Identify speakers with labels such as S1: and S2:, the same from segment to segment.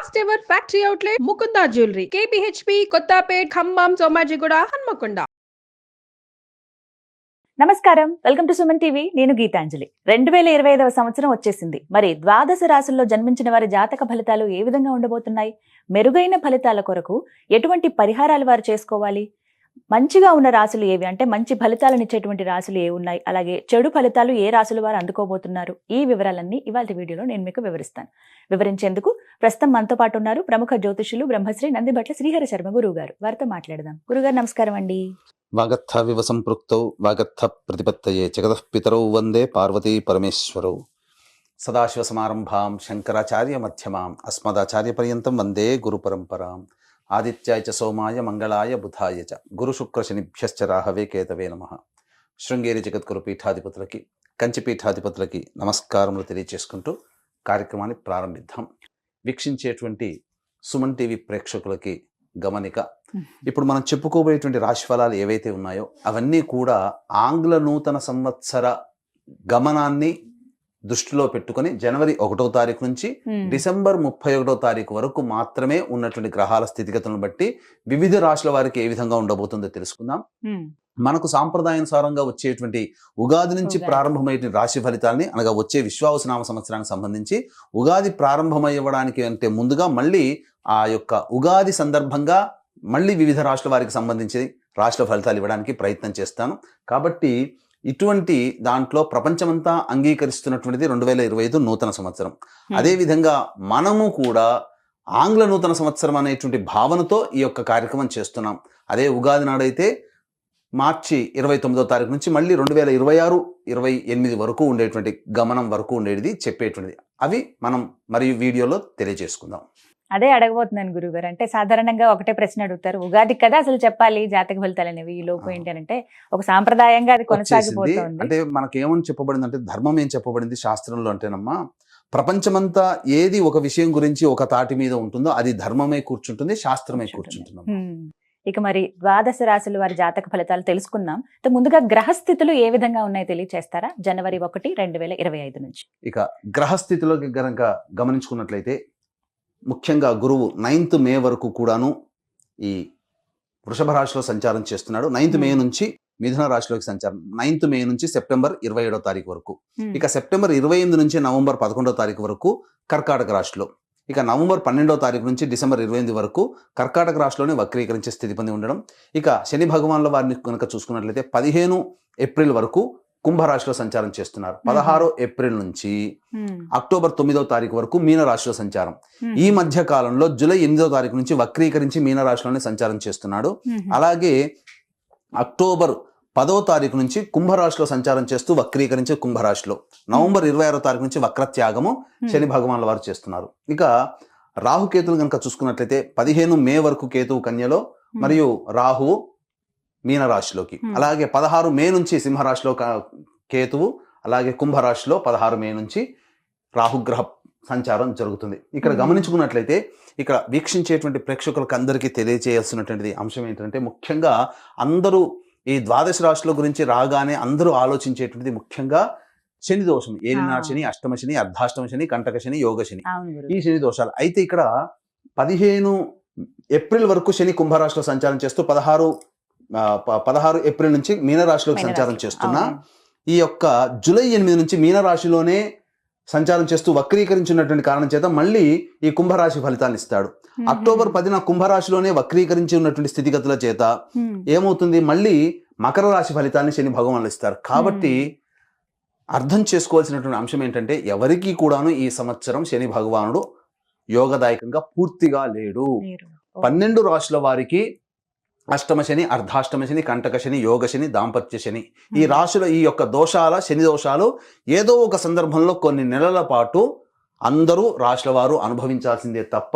S1: First ever factory outlet Mukunda jewellery KPHP Kothapet Khammam Somajiguda Hanamkonda.
S2: నమస్కారం, welcome to Suman TV. నేను గీతాంజలి. 2025వ సంవత్సరం వచ్చేసింది. మరి ద్వాదశ రాశుల్లో జన్మించిన వారి జాతక ఫలితాలు ఏ విధంగా ఉండబోతున్నాయి? మెరుగైన ఫలితాల కొరకు ఎటువంటి పరిహారాలు వారు చేసుకోవాలి? మంచిగా ఉన్న రాశులు ఏవి, అంటే మంచి ఫలితాలను ఇచ్చేటువంటి రాశులు ఏ ఉన్నాయి, అలాగే చెడు ఫలితాలు ఏ రాశులు వారు అందుకోబోతున్నారు, ఈ వివరాలన్నీ ఇవాళ వీడియోలో నేను మీకు వివరిస్తాను. వివరించేందుకు ప్రస్తుతం మనతో పాటు ఉన్నారు ప్రముఖ జ్యోతిషులు బ్రహ్మశ్రీ నందిబట్ల శ్రీహరి శర్మ గురువు గారు. వారితో మాట్లాడదాం. గురుగారు నమస్కారం అండి.
S3: వాగర్థ వివ సంపృక్తౌ వాగర్థ ప్రతిపత్తయే జగతః పితరౌ వందే పార్వతీ పరమేశ్వరౌ. సదాశివ సమారంభాం శంకరాచార్య మధ్యమాం అస్మదాచార్య పర్యంతం వందే గురు పరంపరాం. ఆదిత్యాయ చ సోమాయ మంగళాయ బుధాయ చ గురు శుక్ర శనిభ్యశ్చ రాహవే కేతవే నమః. శృంగేరి జగద్గురు పీఠాధిపతులకి, కంచి పీఠాధిపతులకి నమస్కారములు తెలియజేసుకుంటూ కార్యక్రమాన్ని ప్రారంభిద్దాం. వీక్షించేటువంటి సుమన్ టీవీ ప్రేక్షకులకి గమనిక, ఇప్పుడు మనం చెప్పుకోబోయేటువంటి రాశి ఫలాలు ఏవైతే ఉన్నాయో అవన్నీ కూడా ఆంగ్ల నూతన సంవత్సర గమనాన్ని దృష్టిలో పెట్టుకొని జనవరి 1వ తారీఖు నుంచి డిసెంబర్ 31వ తారీఖు వరకు మాత్రమే ఉన్నటువంటి గ్రహాల స్థితిగతులను బట్టి వివిధ రాశుల వారికి ఏ విధంగా ఉండబోతుందో తెలుసుకుందాం. మనకు సాంప్రదాయానుసారంగా వచ్చేటువంటి ఉగాది నుంచి ప్రారంభమయ్యే రాశి ఫలితాలని, అనగా వచ్చే విశ్వావసునామ సంవత్సరానికి సంబంధించి ఉగాది ప్రారంభమయ్యడానికి అంటే ముందుగా మళ్ళీ ఆ యొక్క ఉగాది సందర్భంగా మళ్ళీ వివిధ రాశుల వారికి సంబంధించి రాశుల ఫలితాలు ఇవ్వడానికి ప్రయత్నం చేస్తాను. కాబట్టి ఇటువంటి దాంట్లో ప్రపంచమంతా అంగీకరిస్తున్నటువంటిది 2025 నూతన సంవత్సరం. అదేవిధంగా మనము కూడా ఆంగ్ల నూతన సంవత్సరం అనేటువంటి భావనతో ఈ యొక్క కార్యక్రమం చేస్తున్నాం. అదే ఉగాది నాడైతే మార్చి 29వ తారీఖు నుంచి మళ్ళీ 2026-28 వరకు ఉండేటువంటి గమనం వరకు ఉండేది చెప్పేటువంటిది. అవి మనం మరియు వీడియోలో తెలియజేసుకుందాం.
S2: అదే అడగబోతున్నాను గురుగారు. అంటే సాధారణంగా ఒకటే ప్రశ్న అడుగుతారు, ఉగాది కదా అసలు చెప్పాలి జాతక ఫలితాలు అనేవి, ఈ లోపు ఏంటి అంటే ఒక సాంప్రదాయంగా అది కొనసాగిపోతుంది.
S3: అంటే మనకేమని చెప్పబడింది అంటే, ధర్మం ఏం చెప్పబడింది శాస్త్రంలో అంటేనమ్మా, ప్రపంచమంతా ఏది ఒక విషయం గురించి ఒక తాటి మీద ఉంటుందో అది ధర్మమే కూర్చుంటుంది, శాస్త్రమే కూర్చుంటుంది.
S2: ఇక మరి ద్వాదశ రాశుల వారి జాతక ఫలితాలు తెలుసుకుందాం. ముందుగా గ్రహస్థితులు ఏ విధంగా ఉన్నాయో తెలియచేస్తారా? జనవరి 1, 2025 నుంచి.
S3: ఇక గ్రహస్థితిలోకి గనక గమనించుకున్నట్లయితే ముఖ్యంగా గురువు 9th మే వరకు కూడాను ఈ వృషభ రాశిలో సంచారం చేస్తున్నాడు. 9th మే నుంచి మిథున రాశిలోకి సంచారం, 9th మే నుంచి సెప్టెంబర్ 27వ తారీఖు వరకు. ఇక సెప్టెంబర్ 28 నుంచి నవంబర్ 11వ తారీఖు వరకు కర్కాటక రాశిలో. ఇక నవంబర్ 12వ తారీఖు నుంచి డిసెంబర్ 28 వరకు కర్కాటక రాశిలోనే వక్రీకరించే స్థితి పొంది ఉండడం. ఇక శని భగవాన్ల వారిని కనుక చూసుకున్నట్లయితే 15 ఏప్రిల్ వరకు కుంభరాశిలో సంచారం చేస్తున్నారు. 16 ఏప్రిల్ నుంచి అక్టోబర్ 9వ తారీఖు వరకు మీనరాశిలో సంచారం. ఈ మధ్య కాలంలో జూలై 8వ తారీఖు నుంచి వక్రీకరించి మీనరాశిలోనే సంచారం చేస్తున్నాడు. అలాగే అక్టోబర్ 10వ తారీఖు నుంచి కుంభరాశిలో సంచారం చేస్తూ వక్రీకరించి కుంభరాశిలో, నవంబర్ 26వ తారీఖు నుంచి వక్రత్యాగము శని భగవాన్ల వారు చేస్తున్నారు. ఇక రాహుకేతులు కనుక చూసుకున్నట్లయితే 15 మే వరకు కేతువు కన్యలో మరియు రాహువు మీనరాశిలోకి, అలాగే 16 మే నుంచి సింహరాశిలో కేతువు, అలాగే కుంభరాశిలో 16 మే నుంచి రాహుగ్రహ సంచారం జరుగుతుంది. ఇక్కడ గమనించుకున్నట్లయితే ఇక్కడ వీక్షించేటువంటి ప్రేక్షకులకు అందరికీ తెలియజేయాల్సినటువంటి అంశం ఏంటంటే, ముఖ్యంగా అందరూ ఈ ద్వాదశ రాశుల గురించి రాగానే అందరూ ఆలోచించేటువంటిది ముఖ్యంగా శని దోషం, ఏలినాడు శని, అష్టమ శని, అర్ధాష్టమ శని, కంటక శని, యోగ శని, ఈ శని దోషాలు. అయితే ఇక్కడ 15 ఏప్రిల్ వరకు శని కుంభరాశిలో సంచారం చేస్తూ 16 ఏప్రిల్ నుంచి మీనరాశిలోకి సంచారం చేస్తున్నా, ఈ యొక్క జూలై 8 నుంచి మీనరాశిలోనే సంచారం చేస్తూ వక్రీకరించినటువంటి కారణం చేత మళ్ళీ ఈ కుంభరాశి ఫలితాన్ని ఇస్తాడు. అక్టోబర్ 10న కుంభరాశిలోనే వక్రీకరించి ఉన్నటువంటి స్థితిగతుల చేత ఏమవుతుంది, మళ్ళీ మకర రాశి ఫలితాన్ని శని భగవానులు ఇస్తారు. కాబట్టి అర్థం చేసుకోవాల్సినటువంటి అంశం ఏంటంటే, ఎవరికి కూడాను ఈ సంవత్సరం శని భగవానుడు యోగదాయకంగా పూర్తిగా లేడు. 12 రాశుల వారికి అష్టమ శని, అర్ధాష్టమ శని, కంటక శని, యోగ శని, దాంపత్య శని, ఈ రాశుల ఈ యొక్క శని దోషాలు ఏదో ఒక సందర్భంలో కొన్ని నెలల పాటు అందరూ రాశుల వారు అనుభవించాల్సిందే తప్ప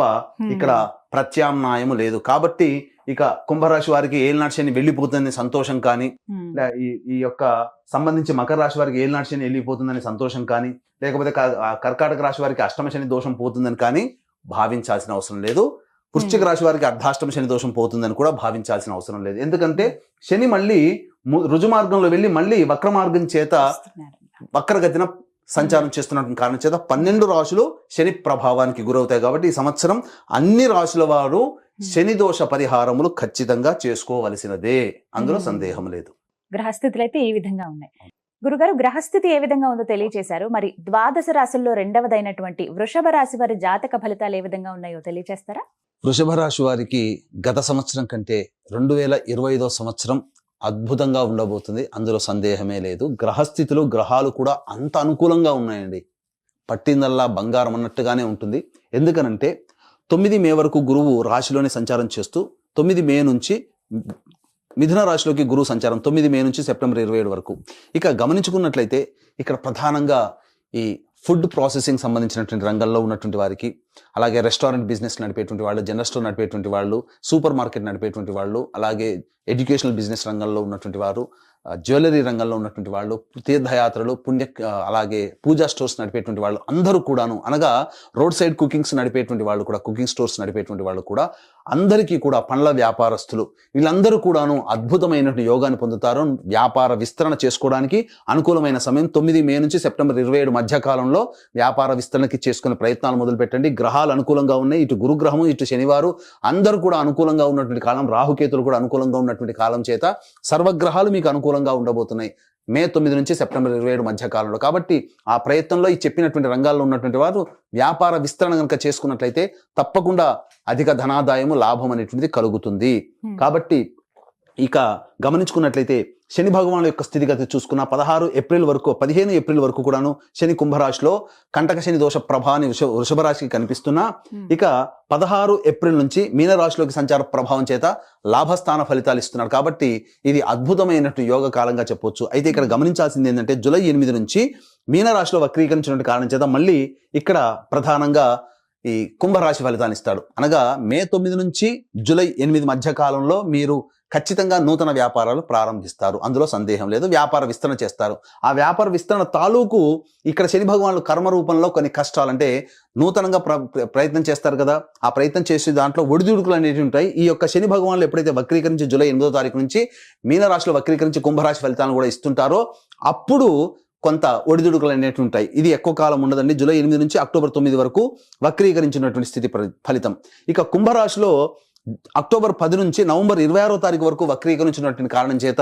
S3: ఇక్కడ ప్రత్యామ్నాయము లేదు. కాబట్టి ఇక కుంభరాశి వారికి ఏలినాటి శని వెళ్ళిపోతుందని సంతోషం కానీ, ఈ యొక్క సంబంధించి మకర రాశి వారికి ఏలినాటి శని వెళ్ళిపోతుందని సంతోషం కానీ, లేకపోతే కర్కాటక రాశి వారికి అష్టమ శని దోషం పోతుందని కానీ భావించాల్సిన అవసరం లేదు. వృశ్చిక రాశి వారికి అర్ధాష్టమ శని దోషం పోతుందని కూడా భావించాల్సిన అవసరం లేదు. ఎందుకంటే శని మళ్ళీ రుజు మార్గంలో వెళ్ళి మళ్ళీ వక్ర మార్గం చేత వక్రగతిన సంచారం చేస్తున్నటువంటి కారణం చేత 12 రాశులు శని ప్రభావానికి గురవుతాయి. కాబట్టి ఈ సంవత్సరం అన్ని రాశుల వారు శని దోష పరిహారములు ఖచ్చితంగా చేసుకోవలసినదే, అందులో సందేహం లేదు.
S2: గ్రహస్థితులు అయితే ఈ విధంగా ఉన్నాయి. గురుగారు, గ్రహస్థితి ఏ విధంగా ఉందో తెలియజేశారు. మరి ద్వాదశ రాశుల్లో రెండవదైనటువంటి వృషభ రాశి వారి జాతక ఫలితాలు ఏ విధంగా ఉన్నాయో తెలియజేస్తారా?
S3: వృషభ రాశి వారికి గత సంవత్సరం కంటే 2025వ సంవత్సరం అద్భుతంగా ఉండబోతుంది, అందులో సందేహమే లేదు. గ్రహస్థితులు గ్రహాలు కూడా అంత అనుకూలంగా ఉన్నాయండి. పట్టిందల్లా బంగారం అన్నట్టుగానే ఉంటుంది. ఎందుకనంటే 9 మే వరకు గురువు రాశిలోనే సంచారం చేస్తూ 9 మే నుంచి మిథున రాశిలోకి గురువు సంచారం 9 మే నుంచి సెప్టెంబర్ 27 వరకు. ఇక గమనించుకున్నట్లయితే ఇక్కడ ప్రధానంగా ఈ ఫుడ్ ప్రాసెసింగ్ సంబంధించినటువంటి రంగంలో ఉన్నటువంటి వారికి, అలాగే రెస్టారెంట్ బిజినెస్ నడిపేటువంటి వాళ్ళు, జనరల్ స్టోర్ నడిపేటువంటి వాళ్ళు, సూపర్ మార్కెట్ నడిపేటువంటి వాళ్ళు, అలాగే ఎడ్యుకేషనల్ బిజినెస్ రంగంలో ఉన్నటువంటి వారు, జ్యువెలరీ రంగంలో ఉన్నటువంటి వాళ్ళు, తీర్థయాత్రలు, అలాగే పూజా స్టోర్స్ నడిపేటువంటి వాళ్ళు అందరూ కూడాను, అనగా రోడ్ సైడ్ కుకింగ్స్ నడిపేటువంటి వాళ్ళు కూడా, కుకింగ్ స్టోర్స్ నడిపేటువంటి వాళ్ళు కూడా, అందరికీ కూడా పండ్ల వ్యాపారస్తులు వీళ్ళందరూ కూడాను అద్భుతమైనటువంటి యోగాన్ని పొందుతారు. వ్యాపార విస్తరణ చేసుకోవడానికి అనుకూలమైన సమయం 9 మే నుంచి సెప్టెంబర్ 27 మధ్య కాలంలో వ్యాపార విస్తరణకి చేసుకునే ప్రయత్నాలు మొదలు పెట్టండి. గ్రహాలు అనుకూలంగా ఉన్నాయి. ఇటు గురుగ్రహము, ఇటు శనివారు అందరూ కూడా అనుకూలంగా ఉన్నటువంటి కాలం, రాహుకేతులు కూడా అనుకూలంగా ఉన్నటువంటి కాలం చేత సర్వగ్రహాలు మీకు అనుకూలంగా ఉండబోతున్నాయి మే 9 నుంచి సెప్టెంబర్ 27 మధ్య కాలంలో. కాబట్టి ఆ ప్రయత్నంలో ఈ చెప్పినటువంటి రంగాల్లో ఉన్నటువంటి వారు వ్యాపార విస్తరణ కనుక చేసుకున్నట్లయితే తప్పకుండా అధిక ధనాదాయము, లాభం అనేటువంటిది కలుగుతుంది. కాబట్టి ఇక గమనించుకున్నట్లయితే శని భగవానుల యొక్క స్థితిగతి చూసుకున్న 15 ఏప్రిల్ వరకు కూడాను శని కుంభరాశిలో కంటక శని దోష ప్రభావాన్ని వృషభ రాశికి కనిపిస్తున్నా, ఇక 16 ఏప్రిల్ నుంచి మీనరాశిలోకి సంచార ప్రభావం చేత లాభస్థాన ఫలితాలు ఇస్తున్నారు. కాబట్టి ఇది అద్భుతమైనటువంటి యోగ కాలంగా చెప్పొచ్చు. అయితే ఇక్కడ గమనించాల్సింది ఏంటంటే జూలై 8 నుంచి మీనరాశిలో వక్రీకరించినటువంటి కారణం చేత మళ్ళీ ఇక్కడ ప్రధానంగా ఈ కుంభరాశి ఫలితాన్ని ఇస్తాడు. అనగా మే 9 నుంచి జూలై 8 మధ్య కాలంలో మీరు ఖచ్చితంగా నూతన వ్యాపారాలు ప్రారంభిస్తారు, అందులో సందేహం లేదు. వ్యాపార విస్తరణ చేస్తారు. ఆ వ్యాపార విస్తరణ తాలూకు ఇక్కడ శని భగవానులు కర్మ రూపంలో కొన్ని కష్టాలు, అంటే నూతనంగా ప్రయత్నం చేస్తారు కదా, ఆ ప్రయత్నం చేసే దాంట్లో ఒడిదుడుకులు అనేవి ఉంటాయి. ఈ యొక్క శని భగవానులు ఎప్పుడైతే వక్రీకరించి జూలై 8వ తారీఖు నుంచి మీనరాశిలో వక్రీకరించి కుంభరాశి ఫలితాలను కూడా ఇస్తుంటారో అప్పుడు కొంత ఒడిదుడుకులు అనేవి ఉంటాయి. ఇది ఎక్కువ కాలం ఉండదండి. జూలై 8 నుంచి అక్టోబర్ 9 వరకు వక్రీకరించినటువంటి స్థితి ఫలితం. ఇక కుంభరాశిలో అక్టోబర్ 10 నుంచి నవంబర్ 26వ తారీఖు వరకు వక్రీకరించినటువంటి కారణం చేత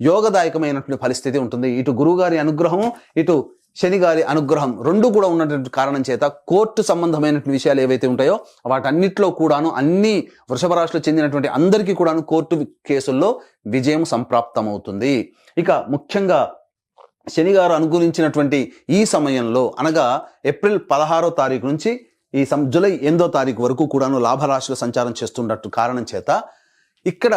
S3: యోగదాయకమైనటువంటి పరిస్థితి ఉంటుంది. ఇటు గురువు గారి అనుగ్రహం, ఇటు శని గారి అనుగ్రహం రెండు కూడా ఉన్నటువంటి కారణం చేత కోర్టు సంబంధమైనటువంటి విషయాలు ఏవైతే ఉంటాయో వాటన్నిటిలో కూడాను అన్ని వృషభ రాశిలో చెందినటువంటి అందరికీ కూడాను కోర్టు కేసుల్లో విజయం సంప్రాప్తమవుతుంది. ఇక ముఖ్యంగా శని గారు అనుకూలించినటువంటి ఈ సమయంలో, అనగా ఏప్రిల్ 16వ తారీఖు నుంచి ఈ జూలై 8వ తారీఖు వరకు కూడాను లాభరాశిలో సంచారం చేస్తున్నట్టు కారణం చేత ఇక్కడ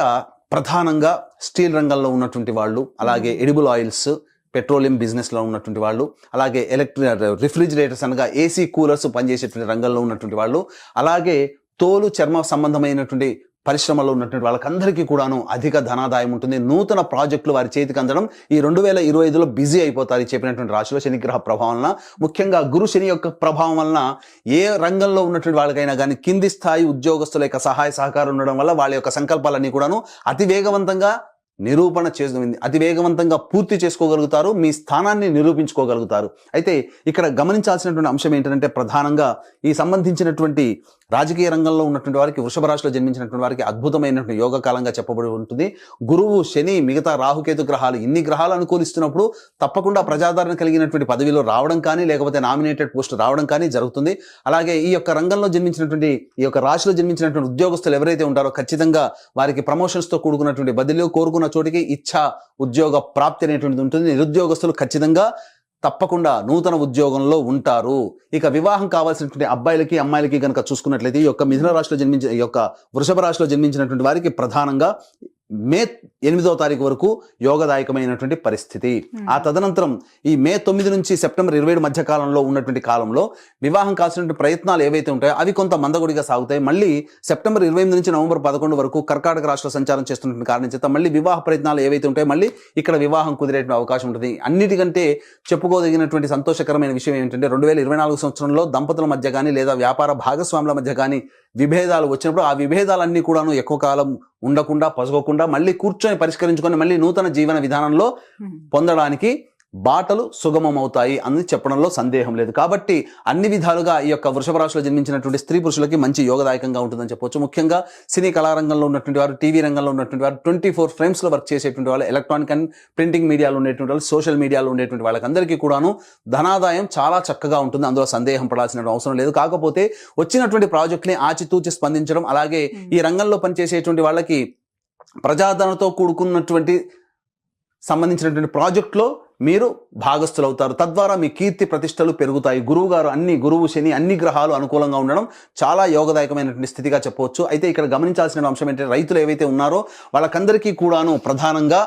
S3: ప్రధానంగా స్టీల్ రంగంలో ఉన్నటువంటి వాళ్ళు, అలాగే ఎడిబుల్ ఆయిల్స్, పెట్రోలియం బిజినెస్లో ఉన్నటువంటి వాళ్ళు, అలాగే రిఫ్రిజిరేటర్స్ అనగా ఏసీ కూలర్స్ పనిచేసేటువంటి రంగంలో ఉన్నటువంటి వాళ్ళు, అలాగే తోలు చర్మ సంబంధమైనటువంటి పరిశ్రమలో ఉన్నటువంటి వాళ్ళకందరికీ కూడాను అధిక ధనాదాయం ఉంటుంది. నూతన ప్రాజెక్టులు వారి చేతికి అందడం ఈ 2025లో బిజీ అయిపోతారు. చెప్పినటువంటి రాశిలో శనిగ్రహ ప్రభావం వలన, ముఖ్యంగా గురు శని యొక్క ప్రభావం వలన ఏ రంగంలో ఉన్నటువంటి వాళ్ళకైనా కానీ కింది స్థాయి ఉద్యోగస్తుల యొక్క సహాయ సహకారం ఉండడం వల్ల వాళ్ళ యొక్క సంకల్పాలన్నీ కూడాను అతి వేగవంతంగా అతి వేగవంతంగా పూర్తి చేసుకోగలుగుతారు, మీ స్థానాన్ని నిరూపించుకోగలుగుతారు. అయితే ఇక్కడ గమనించాల్సినటువంటి అంశం ఏంటంటే ప్రధానంగా ఈ సంబంధించినటువంటి రాజకీయ రంగంలో ఉన్నటువంటి వారికి, వృషభ రాశిలో జన్మించినటువంటి వారికి అద్భుతమైనటువంటి యోగ కాలంగా చెప్పబడి ఉంటుంది. గురువు, శని, మిగతా రాహుకేతు గ్రహాలు ఇన్ని గ్రహాలు అనుకూలిస్తున్నప్పుడు తప్పకుండా ప్రజాదరణ కలిగినటువంటి పదవిలో రావడం కానీ, లేకపోతే నామినేటెడ్ పోస్ట్ రావడం కానీ జరుగుతుంది. అలాగే ఈ యొక్క రంగంలో జన్మించినటువంటి, ఈ యొక్క రాశిలో జన్మించినటువంటి ఉద్యోగస్తులు ఎవరైతే ఉంటారో ఖచ్చితంగా వారికి ప్రమోషన్స్తో కూడుకున్నటువంటి బదిలీలో కోరుకున్న చోటికి ఇచ్ఛా ఉద్యోగ ప్రాప్తి అనేటువంటిది ఉంటుంది. నిరుద్యోగస్తులు ఖచ్చితంగా తప్పకుండా నూతన ఉద్యోగంలో ఉంటారు. ఇక వివాహం కావాల్సినటువంటి అబ్బాయిలకి, అమ్మాయిలకి కనుక చూసుకున్నట్లయితే ఈ యొక్క మిథున రాశిలో జన్మించిన, ఈ యొక్క వృషభ రాశిలో జన్మించినటువంటి వారికి ప్రధానంగా మే 8వ తారీఖు వరకు యోగదాయకమైనటువంటి పరిస్థితి. ఆ తదనంతరం ఈ మే 9 నుంచి సెప్టెంబర్ 27 మధ్య కాలంలో ఉన్నటువంటి కాలంలో వివాహం కావాల్సినటువంటి ప్రయత్నాలు ఏవైతే ఉంటాయో అవి కొంత మందకొడిగా సాగుతాయి. మళ్ళీ సెప్టెంబర్ 28 నుంచి నవంబర్ 11 వరకు కర్కాటక రాశిలో సంచారం చేస్తున్నటువంటి కారణం చేత మళ్ళీ వివాహ ప్రయత్నాలు ఏవైతే ఉంటాయో మళ్ళీ ఇక్కడ వివాహం కుదిరేటువంటి అవకాశం ఉంటుంది. అన్నిటికంటే చెప్పుకోదగినటువంటి సంతోషకరమైన విషయం ఏంటంటే 2024 సంవత్సరంలో దంపతుల మధ్య కానీ లేదా వ్యాపార భాగస్వాముల మధ్య కానీ విభేదాలు వచ్చినప్పుడు ఆ విభేదాలన్నీ కూడాను ఎక్కువ కాలం ఉండకుండా, పొసగకుండా మళ్ళీ కూర్చొని పరిష్కరించుకొని మళ్ళీ నూతన జీవన విధానంలో పొందడానికి బాటలు సుగమమవుతాయి అని చెప్పడంలో సందేహం లేదు. కాబట్టి అన్ని విధాలుగా ఈ యొక్క వృషభ రాశిలో జన్మించినటువంటి స్త్రీ పురుషులకి మంచి యోగదాయకంగా ఉంటుందని చెప్పవచ్చు. ముఖ్యంగా సినీ కళారంగంలో ఉన్నటువంటి వారు, టీవీ రంగంలో ఉన్నటువంటి వారు, 24 ఫ్రేమ్స్లో వర్క్ చేసేటువంటి వాళ్ళు, ఎలక్ట్రానిక్ అండ్ ప్రింటింగ్ మీడియాలో ఉండేటువంటి వాళ్ళు, సోషల్ మీడియాలో ఉండేటువంటి వాళ్ళకందరికీ కూడాను ధనాదాయం చాలా చక్కగా ఉంటుంది. అందులో సందేహం పడాల్సిన అవసరం లేదు. కాకపోతే వచ్చినటువంటి ప్రాజెక్ట్ని ఆచితూచి స్పందించడం, అలాగే ఈ రంగంలో పనిచేసేటువంటి వాళ్ళకి ప్రజాదరణతో కూడుకున్నటువంటి సంబంధించినటువంటి ప్రాజెక్టులో మీరు భాగస్థులు అవుతారు. తద్వారా మీ కీర్తి ప్రతిష్టలు పెరుగుతాయి. గురువు శని అన్ని గ్రహాలు అనుకూలంగా ఉండడం చాలా యోగదాయకమైనటువంటి స్థితిగా చెప్పవచ్చు. అయితే ఇక్కడ గమనించాల్సిన అంశం ఏంటంటే రైతులు ఏవైతే ఉన్నారో వాళ్ళకందరికీ కూడాను ప్రధానంగా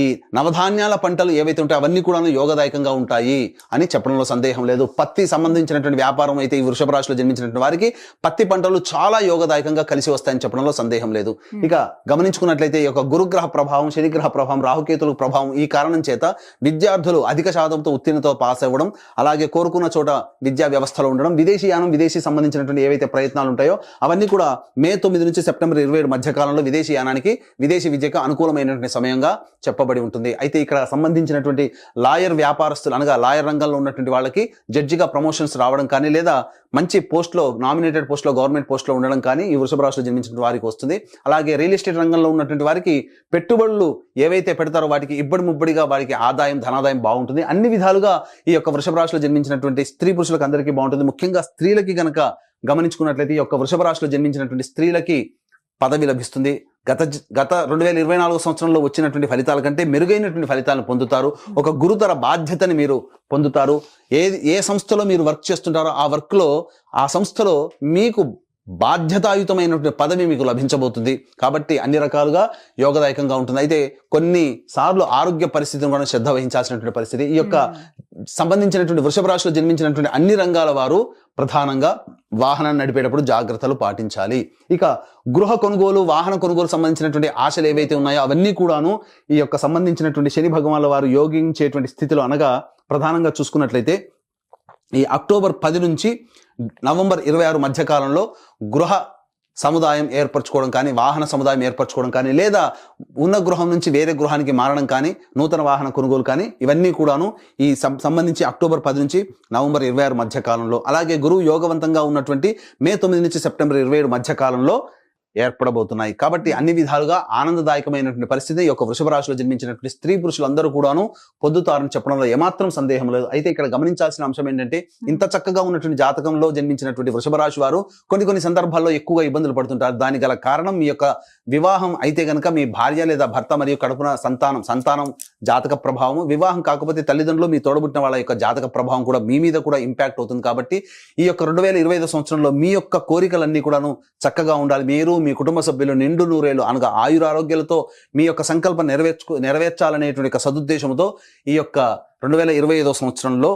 S3: ఈ నవధాన్యాల పంటలు ఏవైతే ఉంటాయో అవన్నీ కూడాను యోగదాయకంగా ఉంటాయి అని చెప్పడంలో సందేహం లేదు. పత్తి సంబంధించినటువంటి వ్యాపారం అయితే ఈ వృషభ రాశిలో జన్మించినటువంటి వారికి పత్తి పంటలు చాలా యోగదాయకంగా కలిసి వస్తాయని చెప్పడంలో సందేహం లేదు. ఇక గమనించుకున్నట్లయితే ఈ యొక్క గురుగ్రహ ప్రభావం, శనిగ్రహ ప్రభావం, రాహుకేతుల ప్రభావం ఈ కారణం చేత విద్యార్థులు అధిక శాతంతో ఉత్తీర్ణతో పాస్ అవ్వడం, అలాగే కోరుకున్న చోట విద్యా వ్యవస్థలో ఉండడం, విదేశీయానం, విదేశీ సంబంధించినటువంటి ఏవైతే ప్రయత్నాలు ఉంటాయో అవన్నీ కూడా మే 9 నుంచి సెప్టెంబర్ 27 మధ్య కాలంలో విదేశీయానానికి, విదేశీ విద్యకు అనుకూలమైనటువంటి సమయంగా చెప్పబడి ఉంటుంది. అయితే ఇక్కడ సంబంధించినటువంటి లాయర్ వ్యాపారస్తులు అనగా లాయర్ రంగంలో ఉన్నటువంటి వాళ్ళకి జడ్జిగా ప్రమోషన్స్ రావడం కానీ, లేదా మంచి పోస్ట్లో, నామినేటెడ్ పోస్ట్లో, గవర్నమెంట్ పోస్ట్లో ఉండడం కానీ ఈ వృషభ రాశిలో జన్మించిన వారికి వస్తుంది. అలాగే రియల్ ఎస్టేట్ రంగంలో ఉన్నటువంటి వారికి పెట్టుబడులు ఏవైతే పెడతారో వాటికి ఇబ్బడి ముబ్బడిగా వారికి ఆదాయం, ధనాదాయం బాగుంటుంది. అన్ని విధాలుగా ఈ యొక్క వృషభ రాశిలో జన్మించినటువంటి స్త్రీ పురుషులకు అందరికీ బాగుంటుంది. ముఖ్యంగా స్త్రీలకి గనక గమనించుకున్నట్లయితే ఈ యొక్క వృషభ రాశిలో జన్మించినటువంటి స్త్రీలకి పదవి లభిస్తుంది. గత 2024 సంవత్సరంలో వచ్చినటువంటి ఫలితాల కంటే మెరుగైనటువంటి ఫలితాలను పొందుతారు. ఒక గురుతర బాధ్యతని మీరు పొందుతారు. ఏ సంస్థలో మీరు వర్క్ చేస్తుంటారో ఆ వర్క్లో, ఆ సంస్థలో మీకు బాధ్యతాయుతమైనటువంటి పదవి మీకు లభించబోతుంది. కాబట్టి అన్ని రకాలుగా యోగదాయకంగా ఉంటుంది. అయితే కొన్నిసార్లు ఆరోగ్య పరిస్థితిని కూడా శ్రద్ధ వహించాల్సినటువంటి పరిస్థితి. ఈ యొక్క సంబంధించినటువంటి వృషభ రాశిలో జన్మించినటువంటి అన్ని రంగాల వారు ప్రధానంగా వాహనాన్ని నడిపేటప్పుడు జాగ్రత్తలు పాటించాలి. ఇక గృహ కొనుగోలు, వాహన కొనుగోలు సంబంధించినటువంటి ఆశలు ఏవైతే ఉన్నాయో అవన్నీ కూడాను ఈ యొక్క సంబంధించినటువంటి శని భగవానుల వారు యోగించేటువంటి స్థితిలో, అనగా ప్రధానంగా చూసుకున్నట్లయితే ఈ అక్టోబర్ 10 నుంచి నవంబర్ 26 మధ్య కాలంలో గృహ సముదాయం ఏర్పరచుకోవడం కానీ, వాహన సముదాయం ఏర్పరచుకోవడం కానీ, లేదా ఉన్న గృహం నుంచి వేరే గృహానికి మారడం కానీ, నూతన వాహన కొనుగోలు కానీ, ఇవన్నీ కూడాను ఈ సంబంధించి అక్టోబర్ 10 నుంచి నవంబర్ 26 మధ్య కాలంలో, అలాగే గురువు యోగవంతంగా ఉన్నటువంటి మే 9 నుంచి సెప్టెంబర్ 27 మధ్య కాలంలో ఏర్పడబోతున్నాయి. కాబట్టి అన్ని విధాలుగా ఆనందదాయకమైనటువంటి పరిస్థితి ఈ యొక్క వృషభ రాశిలో జన్మించినటువంటి స్త్రీ పురుషులందరూ కూడాను పొందుతారని చెప్పడంలో ఏమాత్రం సందేహం లేదు. అయితే ఇక్కడ గమనించాల్సిన అంశం ఏంటంటే ఇంత చక్కగా ఉన్నటువంటి జాతకంలో జన్మించినటువంటి వృషభ రాశి వారు కొన్ని సందర్భాల్లో ఎక్కువగా ఇబ్బందులు పడుతుంటారు. దానికి గల కారణం మీ యొక్క వివాహం అయితే కనుక మీ భార్య లేదా భర్త మరియు కడుపున సంతానం జాతక ప్రభావం, వివాహం కాకపోతే తల్లిదండ్రులు, మీ తోడబుట్టిన వాళ్ళ యొక్క జాతక ప్రభావం కూడా మీ మీద కూడా ఇంపాక్ట్ అవుతుంది. కాబట్టి ఈ యొక్క 2025 సంవత్సరంలో మీ యొక్క కోరికలన్నీ కూడాను చక్కగా ఉండాలి. మీరు, మీ కుటుంబ సభ్యులు నిండు నూరేలు అనగా ఆయురారోగ్యాలతో మీ యొక్క సంకల్పం నెరవేర్చాలనేటువంటి ఒక సదుద్దేశంతో ఈ యొక్క 2025 సంవత్సరంలో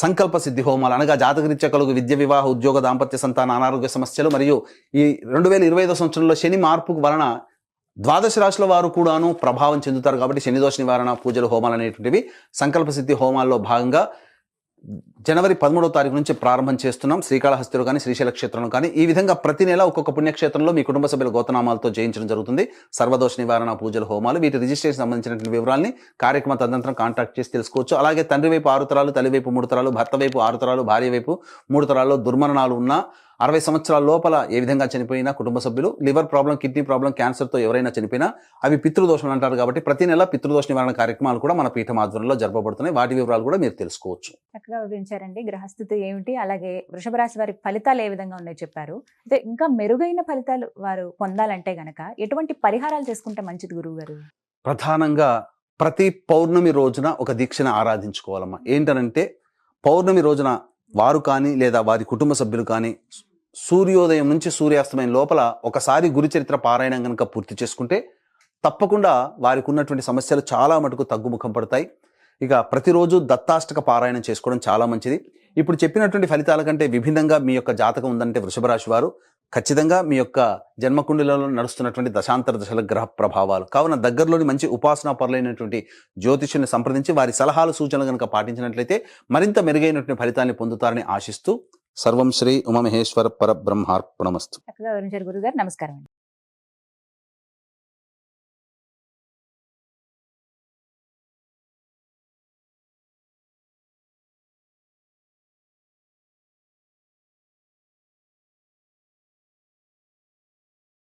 S3: సంకల్ప సిద్ధి హోమాలు అనగా జాతకరీత్యా కలుగు విద్య, వివాహ, ఉద్యోగ, దాంపత్య, సంతాన, అనారోగ్య సమస్యలు మరియు ఈ 2025 సంవత్సరంలో శని మార్పు వలన ద్వాదశ రాశుల వారు కూడాను ప్రభావం చెందుతారు. కాబట్టి శని దోష నివారణ పూజలు, హోమాలు అనేటువంటివి సంకల్ప సిద్ధి హోమాల్లో భాగంగా జనవరి 13వ తారీఖు నుంచి ప్రారంభం చేస్తున్నాం. శ్రీకాళహస్తిలో కానీ, శ్రీశైల క్షేత్రంలో కానీ ఈ విధంగా ప్రతి నెల ఒక్కొక్క పుణ్యక్షేత్రంలో మీ కుటుంబ సభ్యుల గోతనామాలతో చేయించడం జరుగుతుంది. సర్వదోష నివారణ పూజలు, హోమాలు, వీటి రిజిస్ట్రేషన్ సంబంధించినటువంటి వివరాలని కార్యక్రమ తదనంతరం కాంటాక్ట్ చేసి తెలుసుకోవచ్చు. అలాగే తండ్రి వైపు 6 తరాలు, తల్లి వైపు 3 తరాలు, భర్త వైపు 6 తరాలు, భార్య వైపు 3 తరాల్లో దుర్మరణాలు ఉన్న 60 సంవత్సరాల లోపల ఏ విధంగా చనిపోయినా కుటుంబ సభ్యులు, లివర్ ప్రాబ్లం, కిడ్నీ ప్రాబ్లం, క్యాన్సర్తో ఎవరైనా చనిపోయినా అవి పితృదోషం అంటారు. కాబట్టి ప్రతి నెల పితృదోష నివారణ కార్యక్రమాలు కూడా మన పీఠం ఆధ్వర్యంలో జరపబడుతున్నాయి. వాటి వివరాలు కూడా మీరు తెలుసుకోవచ్చు.
S2: చక్కగా వివరించారండి. గ్రహస్థితి ఏమిటి, అలాగే వృషభ రాశి వారి ఫలితాలు ఏ విధంగా ఉన్నాయో చెప్పారు. అయితే ఇంకా మెరుగైన ఫలితాలు వారు పొందాలంటే గనక ఎటువంటి పరిహారాలు చేసుకుంటే మంచిది గురువు గారు?
S3: ప్రధానంగా ప్రతి పౌర్ణమి రోజున ఒక దీక్షను ఆరాధించుకోవాలమ్మా. ఏంటనంటే పౌర్ణమి రోజున వారు కానీ లేదా వారి కుటుంబ సభ్యులు కానీ సూర్యోదయం నుంచి సూర్యాస్తమయం లోపల ఒకసారి గురుచరిత్ర పారాయణం కనుక పూర్తి చేసుకుంటే తప్పకుండా వారికి ఉన్నటువంటి సమస్యలు చాలా మటుకు తగ్గుముఖం పడతాయి. ఇక ప్రతిరోజు దత్తాష్టక పారాయణం చేసుకోవడం చాలా మంచిది. ఇప్పుడు చెప్పినటువంటి ఫలితాల కంటే విభిన్నంగా మీ యొక్క జాతకం ఉందంటే వృషభ రాశి వారు ఖచ్చితంగా మీ యొక్క జన్మకుండలలో నడుస్తున్నటువంటి దశాంతర దశల గ్రహ ప్రభావాలు కావున దగ్గరలోని మంచి ఉపాసనా పరులైనటువంటి జ్యోతిష్యుని సంప్రదించి వారి సలహాలు, సూచనలు కనుక పాటించినట్లయితే మరింత మెరుగైనటువంటి ఫలితాన్ని పొందుతారని ఆశిస్తూ సర్వం శ్రీ ఉమామహేశ్వర పరబ్రహ్మార్పణమస్తు.
S2: చక్కగా వివరించారు గురుగారు. నమస్కారం.